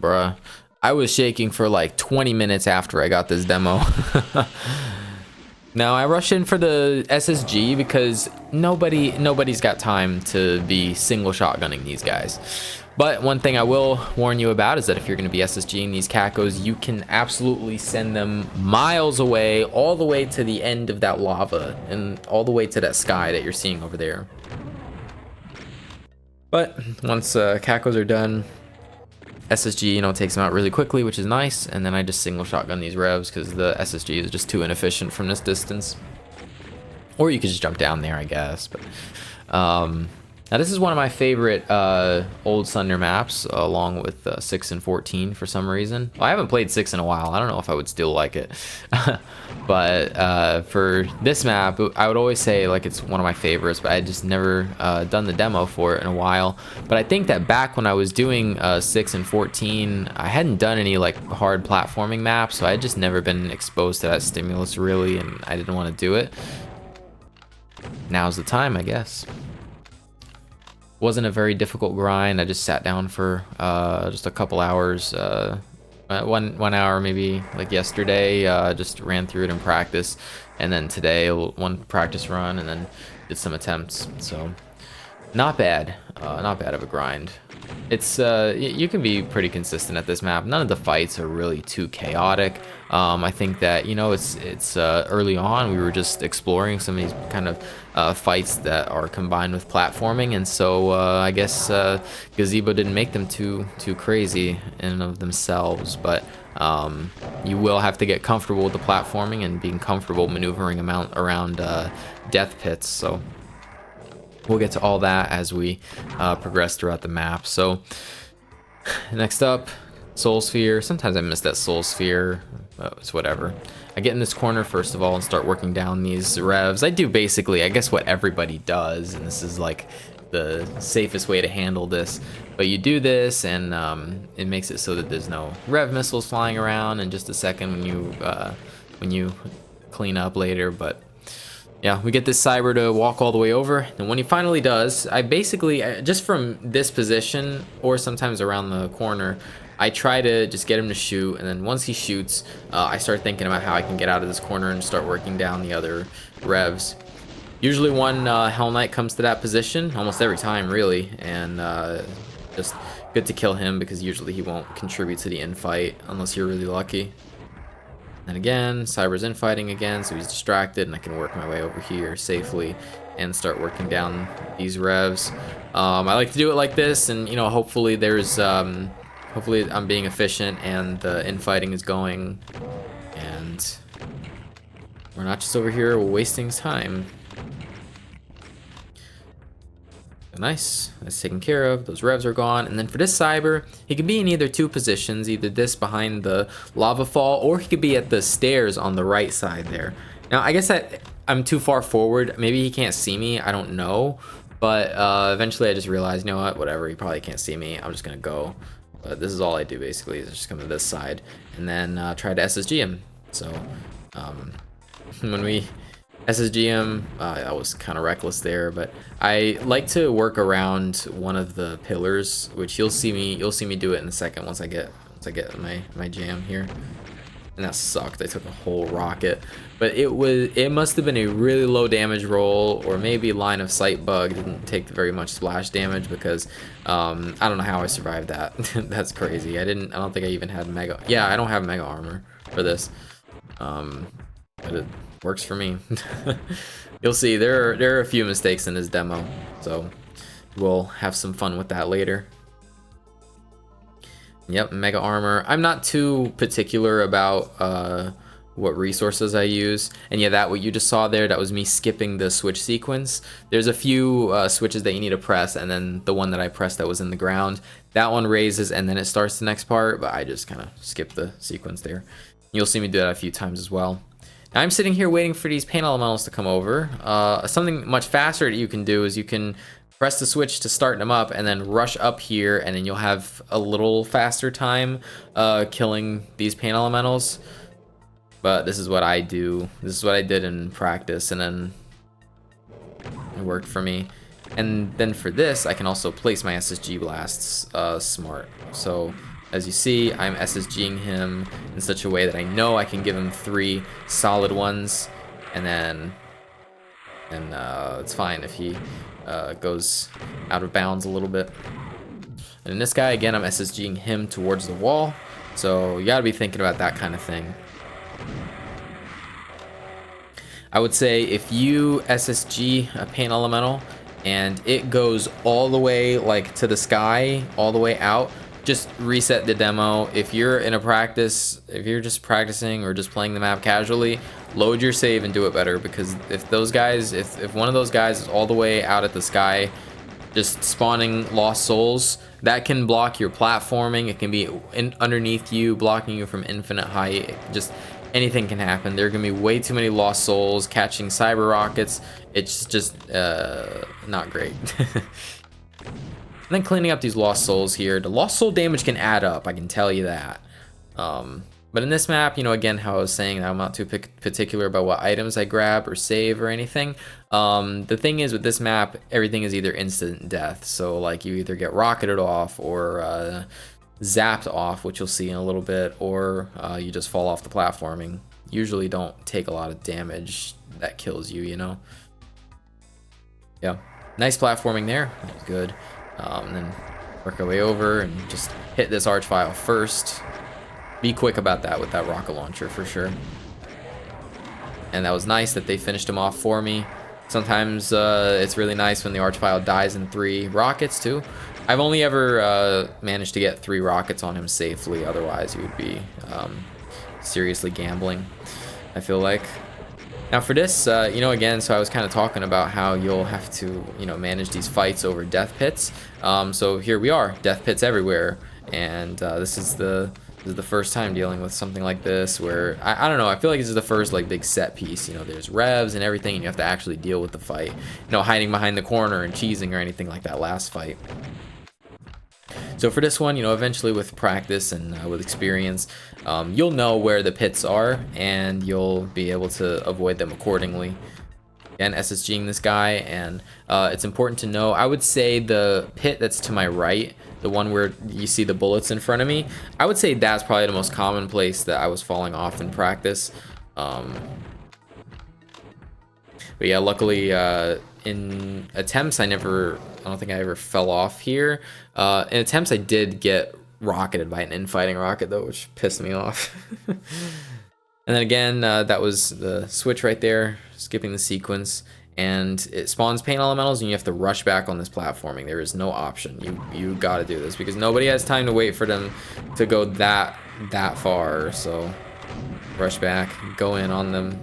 Bruh. I was shaking for like 20 minutes after I got this demo. Now I rush in for the SSG because nobody's got time to be single shotgunning these guys. But one thing I will warn you about is that if you're going to be SSGing these cacos, you can absolutely send them miles away, all the way to the end of that lava and all the way to that sky that you're seeing over there. But once cacos are done, SSG, takes them out really quickly, which is nice. And then I just single shotgun these revs because the SSG is just too inefficient from this distance. Or you could just jump down there, I guess. But now this is one of my favorite old Sunder maps, along with 6 and 14 for some reason. Well, I haven't played 6 in a while. I don't know if I would still like it. But for this map, I would always say like it's one of my favorites, but I just never done the demo for it in a while. But I think that back when I was doing 6 and 14, I hadn't done any like hard platforming maps, so I had just never been exposed to that stimulus really, and I didn't want to do it. Now's the time, I guess. Wasn't a very difficult grind. I just sat down for just a couple hours, one hour maybe, like yesterday. Just ran through it in practice, and then today one practice run, and then did some attempts. So not bad of a grind. It's you can be pretty consistent at this map. None of the fights are really too chaotic. I think that it's early on we were just exploring some of these kind of fights that are combined with platforming, and so I guess Gazebo didn't make them too crazy in and of themselves, but you will have to get comfortable with the platforming and being comfortable maneuvering around death pits. So we'll get to all that as we progress throughout the map. So next up, Soul Sphere. Sometimes I miss that Soul Sphere. It's whatever. I get in this corner first of all and start working down these revs. I do basically, I guess, what everybody does, and this is like the safest way to handle this. But you do this, and it makes it so that there's no rev missiles flying around in just a second when you clean up later. But yeah, we get this cyber to walk all the way over, and when he finally does, I basically, just from this position, or sometimes around the corner, I try to just get him to shoot, and then once he shoots, I start thinking about how I can get out of this corner and start working down the other revs. Usually one Hell Knight comes to that position, almost every time really, and just good to kill him because usually he won't contribute to the infight unless you're really lucky. And again, Cyber's infighting again, so he's distracted, and I can work my way over here safely and start working down these revs. I like to do it like this, and hopefully there's hopefully I'm being efficient and the infighting is going, and we're not just over here wasting time. Nice, that's taken care of. Those revs are gone. And then for this cyber, he could be in either two positions, either this behind the lava fall, or he could be at the stairs on the right side there. Now I guess that I'm too far forward. Maybe he can't see me, I don't know. But eventually I just realized, you know what, whatever, he probably can't see me. I'm just gonna go. But this is all I do basically, is just come to this side and then try to SSG him. So when we SSG him, I was kind of reckless there, but I like to work around one of the pillars, which you'll see me do it in a second once I get my jam here. And that sucked. I took a whole rocket, but it must have been a really low damage roll, or maybe line of sight bug. Didn't take very much splash damage because I don't know how I survived that. That's crazy. I don't think I even had mega. Yeah, I don't have mega armor for this, but it works for me. You'll see there are a few mistakes in this demo, so we'll have some fun with that later. Yep, mega armor. I'm not too particular about what resources I use, and yeah, what you just saw there, that was me skipping the switch sequence. There's a few switches that you need to press, and then the one that I pressed that was in the ground, that one raises and then it starts the next part, but I just kind of skipped the sequence there. You'll see me do that a few times as well. Now I'm sitting here waiting for these paint elementals to come over. Something much faster that you can do is you can press the switch to start them up and then rush up here, and then you'll have a little faster time killing these paint elementals. But this is what I do. This is what I did in practice, and then it worked for me. And then for this, I can also place my SSG blasts smart. So as you see, I'm SSGing him in such a way that I know I can give him 3 solid ones, and then it's fine if he goes out of bounds a little bit. And in this guy, again, I'm SSGing him towards the wall, so you gotta be thinking about that kind of thing. I would say if you SSG a paint elemental and it goes all the way like to the sky, all the way out, just reset the demo. If you're in a practice, if you're just practicing or just playing the map casually, load your save and do it better, because if those guys, if one of those guys is all the way out at the sky just spawning lost souls, that can block your platforming. It can be underneath you, blocking you from infinite height. Just anything can happen. There are gonna be way too many lost souls catching cyber rockets. It's just not great. And then cleaning up these lost souls here. The lost soul damage can add up, I can tell you that. But in this map, you know, again, how I was saying, I'm not too particular about what items I grab or save or anything. The thing is, with this map, everything is either instant death. So like you either get rocketed off or zapped off, which you'll see in a little bit, or you just fall off the platforming. Usually don't take a lot of damage that kills you, you know. Yeah, nice platforming there. That was good. And then work our way over and just hit this archvile first. Be quick about that with that rocket launcher for sure. And that was nice that they finished him off for me. Sometimes it's really nice when the archvile dies in 3 rockets too. I've only ever managed to get 3 rockets on him safely. Otherwise, you would be seriously gambling, I feel like. Now for this, you know, again, so I was kind of talking about how you'll have to, you know, manage these fights over death pits. So here we are, death pits everywhere, and this is the first time dealing with something like this, where I don't know, I feel like this is the first like big set piece. You know, there's revs and everything, and you have to actually deal with the fight. You know, hiding behind the corner and cheesing or anything like that last fight. So for this one, you know, eventually with practice and with experience, you'll know where the pits are, and you'll be able to avoid them accordingly. Again, SSGing this guy, and it's important to know, I would say the pit that's to my right, the one where you see the bullets in front of me, I would say that's probably the most common place that I was falling off in practice. But yeah, luckily in attempts I don't think I ever fell off here. In attempts I did get rocketed by an infighting rocket though, which pissed me off. And then again, that was the switch right there, skipping the sequence, and it spawns paint elementals and you have to rush back on this platforming. There is no option. You gotta do this because nobody has time to wait for them to go that far. So rush back, go in on them.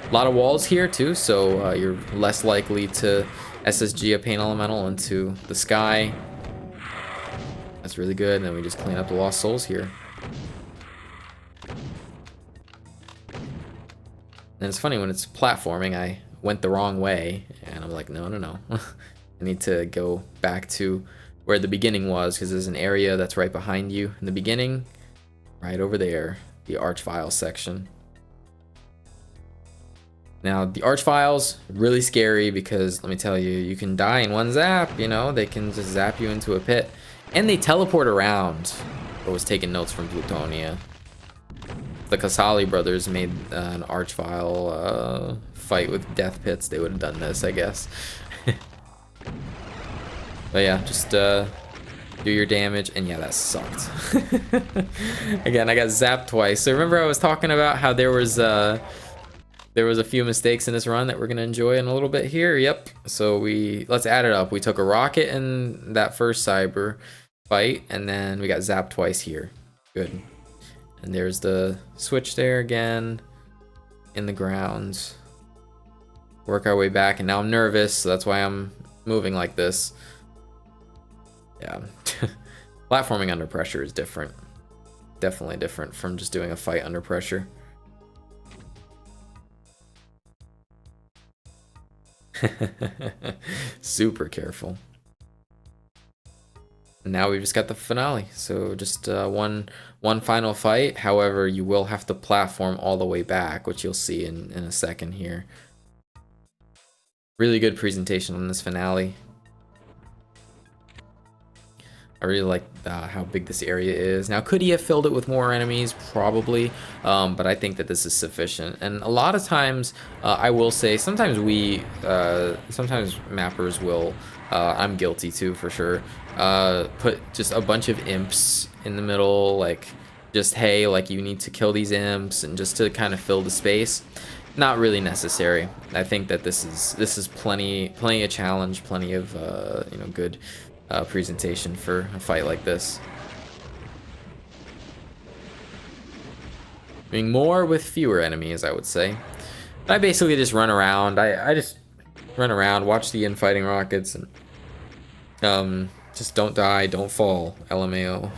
A lot of walls here too, so you're less likely to SSG a paint elemental into the sky. That's really good. And then we just clean up the lost souls here. And it's funny, when it's platforming, I went the wrong way, and I'm like, no. I need to go back to where the beginning was, because there's an area that's right behind you in the beginning, right over there, the archvile section. Now, the archviles, really scary, because let me tell you, you can die in one zap, you know, they can just zap you into a pit, and they teleport around. I was taking notes from Plutonia. The Casali brothers made an archvile fight with death pits, they would have done this, I guess. But yeah, just do your damage, and yeah, that sucked. Again, I got zapped twice. So remember I was talking about how there was a few mistakes in this run that we're gonna enjoy in a little bit here. Yep. So let's add it up. We took a rocket in that first cyber fight, and then we got zapped twice here. Good. And there's the switch there again in the ground. Work our way back, and now I'm nervous, so that's why I'm moving like this. Yeah. Platforming under pressure is different. Definitely different from just doing a fight under pressure. Super careful. Now we've just got the finale, so just one final fight. However, you will have to platform all the way back, which you'll see in a second here. Really good presentation on this finale. I really like how big this area is. Now, could he have filled it with more enemies? Probably, but I think that this is sufficient. And a lot of times, I will say, sometimes sometimes mappers will, I'm guilty too for sure, put just a bunch of imps in the middle, like just, hey, like you need to kill these imps, and just to kind of fill the space. Not really necessary. I think that this is plenty of challenge, plenty of you know, good presentation for a fight like this. I mean, more with fewer enemies, I would say. I basically just run around. I just run around, watch the infighting rockets, and just don't die, don't fall. LMAO.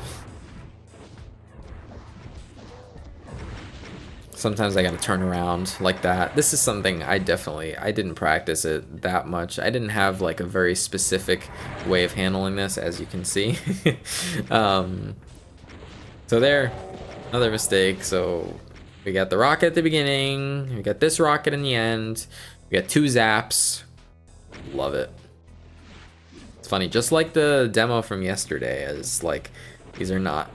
Sometimes I gotta turn around like that. This is something I didn't practice it that much. I didn't have like a very specific way of handling this, as you can see. So there, another mistake. So we got the rocket at the beginning, we got this rocket in the end, we got 2 zaps. Love it. It's funny, just like the demo from yesterday, as like these are not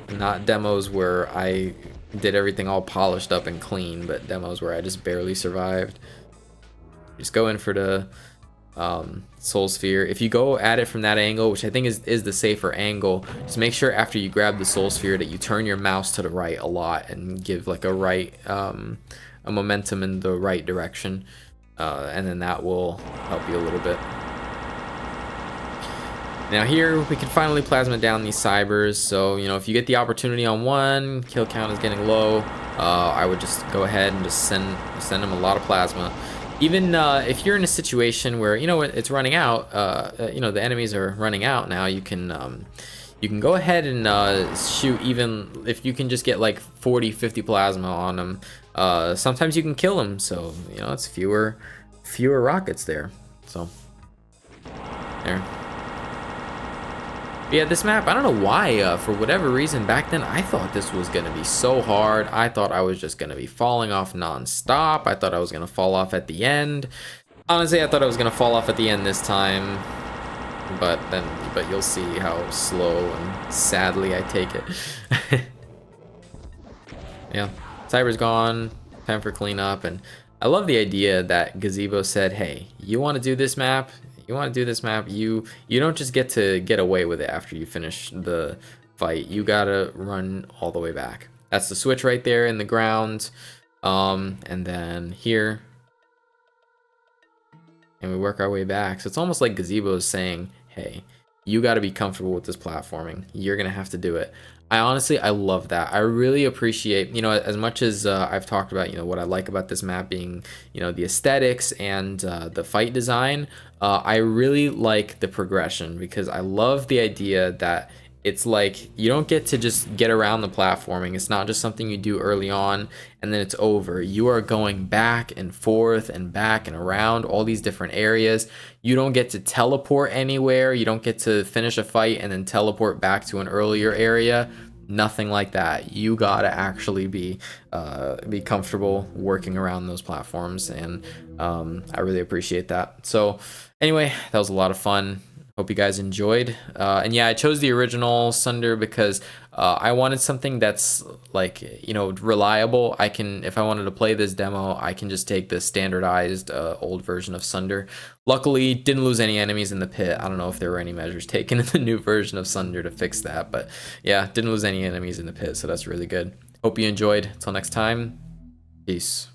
demos where I did everything all polished up and clean, but demos where I just barely survived. Just go in for the soul sphere. If you go at it from that angle, which I think is the safer angle, just make sure after you grab the soul sphere that you turn your mouse to the right a lot and give like a momentum in the right direction, and then that will help you a little bit. Now here we can finally plasma down these cybers. So, you know, if you get the opportunity on one, kill count is getting low, I would just go ahead and just send them a lot of plasma. Even if you're in a situation where, you know, it's running out, you know, the enemies are running out now, you can go ahead and shoot. Even if you can just get like 40-50 plasma on them, sometimes you can kill them. So, you know, it's fewer rockets there. So there. Yeah, this map, I don't know why, for whatever reason, back then I thought this was going to be so hard. I thought I was just going to be falling off non-stop. I thought I was going to fall off at the end. Honestly, I thought I was going to fall off at the end this time. But you'll see how slow and sadly I take it. Yeah, Cyber's gone. Time for cleanup. And I love the idea that Gazebo said, hey, you want to do this map? You don't just get to get away with it after you finish the fight. You gotta run all the way back. That's the switch right there in the ground. And then here, and we work our way back. So it's almost like Gazebo is saying, hey, you got to be comfortable with this platforming. You're gonna have to do it. I love that. I really appreciate, you know, as much as I've talked about, you know, what I like about this map being, you know, the aesthetics and the fight design. I really like the progression, because I love the idea that it's like you don't get to just get around the platforming. It's not just something you do early on and then it's over. You are going back and forth and back and around all these different areas. You don't get to teleport anywhere. You don't get to finish a fight and then teleport back to an earlier area. Nothing like that. You gotta actually be comfortable working around those platforms, and I really appreciate that. So anyway, that was a lot of fun. Hope you guys enjoyed. And yeah, I chose the original Sunder because I wanted something that's like, you know, reliable. If I wanted to play this demo, I can just take the standardized old version of Sunder. Luckily, didn't lose any enemies in the pit. I don't know if there were any measures taken in the new version of Sunder to fix that, but yeah, didn't lose any enemies in the pit, so that's really good. Hope you enjoyed. Until next time, peace.